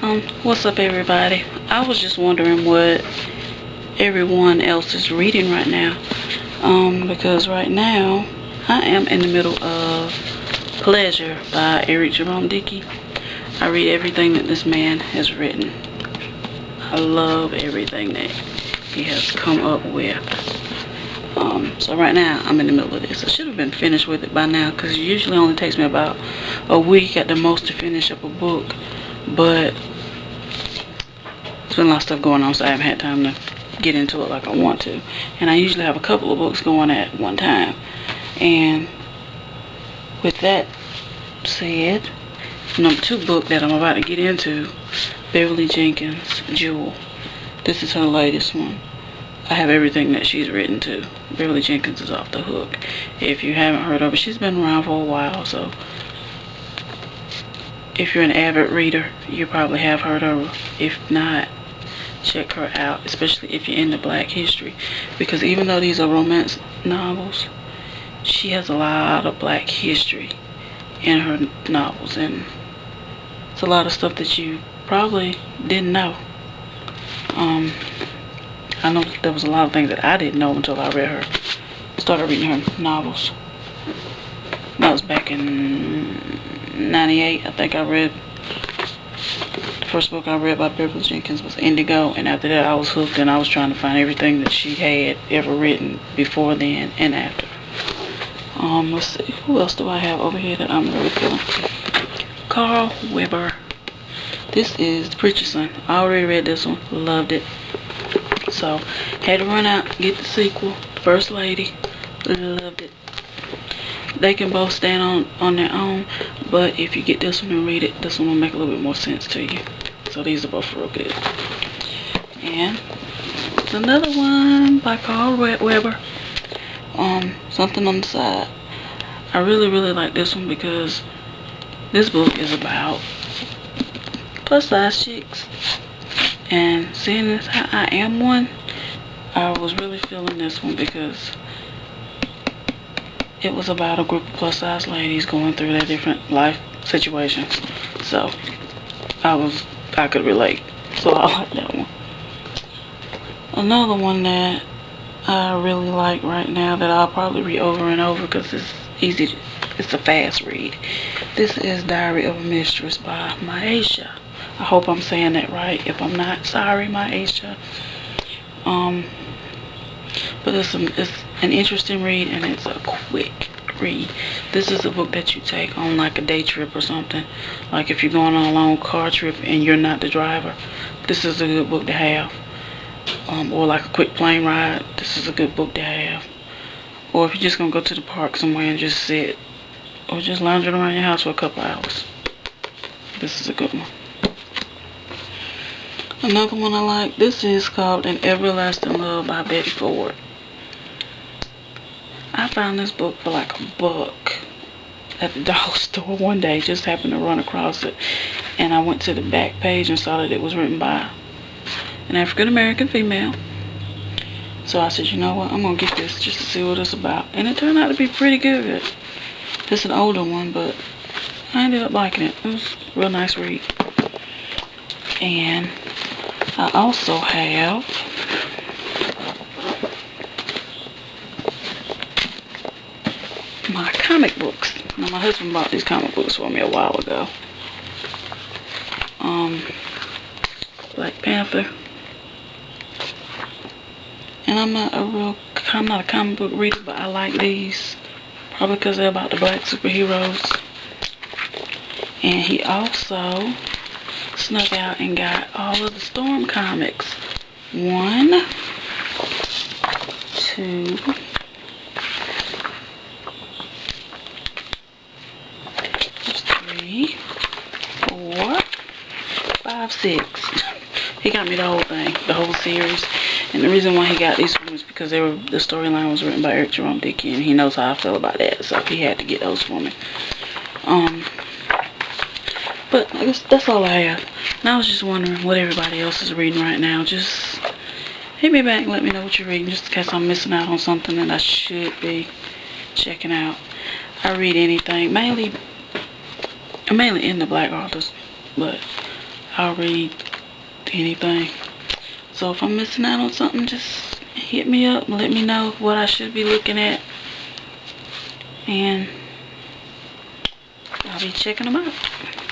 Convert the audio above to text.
What's up, everybody? I was just wondering what everyone else is reading right now. Because right now I am in the middle of Pleasure by Eric Jerome Dickey. I read everything that this man has written. I love everything that he has come up with. So right now I'm in the middle of this. I should have been finished with it by now, because it usually only takes me about a week at the most to finish up a book. But there's been a lot of stuff going on, so I haven't had time to get into it like I want to. And I usually have a couple of books going at one time. And with that said, number 2 book that I'm about to get into, Beverly Jenkins' Jewel. This is her latest one. I have everything that she's written too. Beverly Jenkins is off the hook. If you haven't heard of her, she's been around for a while, so if you're an avid reader, you probably have heard of her. If not, check her out, especially if you're into Black history, because even though these are romance novels, she has a lot of Black history in her novels, and it's a lot of stuff that you probably didn't know. I know there was a lot of things that I didn't know until I started reading her novels. That was back in 98. I think I read the first book I read by Beverly Jenkins was Indigo, and after that I was hooked, and I was trying to find everything that she had ever written before then and after. Let's see, who else do I have over here that I'm really feeling? Carl Weber. This is The Preacher's Son. I already read this one, loved it. So had to run out, get the sequel, First Lady, loved it. They can both stand on their own, but if you get this one and read it, this one will make a little bit more sense to you. So these are both real good. And it's another one by Carl Weber. Something on the Side. I really like this one because this book is about plus size chicks, and seeing as how I am one, I was really feeling this one because it was about a group of plus size ladies going through their different life situations. So I could relate. So I like that one. Another one that I really like right now that I'll probably read over and over because it's easy, it's a fast read. This is Diary of a Mistress by Maisha. I hope I'm saying that right. If I'm not, sorry, Maisha. But it's an interesting read, and it's a quick read. This is a book that you take on like a day trip or something. Like if you're going on a long car trip and you're not the driver, this is a good book to have. Or like a quick plane ride, this is a good book to have. Or if you're just gonna go to the park somewhere and just sit, or just lounging around your house for a couple hours, this is a good one. Another one I like, this is called An Everlasting Love by Betty Ford. I found this book for like $1 at the dollar store one day. Just happened to run across it, and I went to the back page and saw that it was written by an African American female. So I said, you know what, I'm gonna get this just to see what it's about, and it turned out to be pretty good. It's an older one, but I ended up liking it. It was a real nice read. And I also have my comic books. Now, my husband bought these comic books for me a while ago. Black Panther. And I'm not a comic book reader, but I like these. Probably because they're about the Black superheroes. And he also snuck out and got all of the Storm comics. 1, 2, 3, 4, 5, 6. He got me the whole thing, the whole series. And the reason why he got these for me is because the storyline was written by Eric Jerome Dickey, and he knows how I feel about that, so he had to get those for me. But I guess that's all I have. And I was just wondering what everybody else is reading right now. Just hit me back and let me know what you're reading, just in case I'm missing out on something that I should be checking out. I read anything, I'm mainly into Black authors, but I'll read anything. So if I'm missing out on something, just hit me up and let me know what I should be looking at. And I'll be checking them out.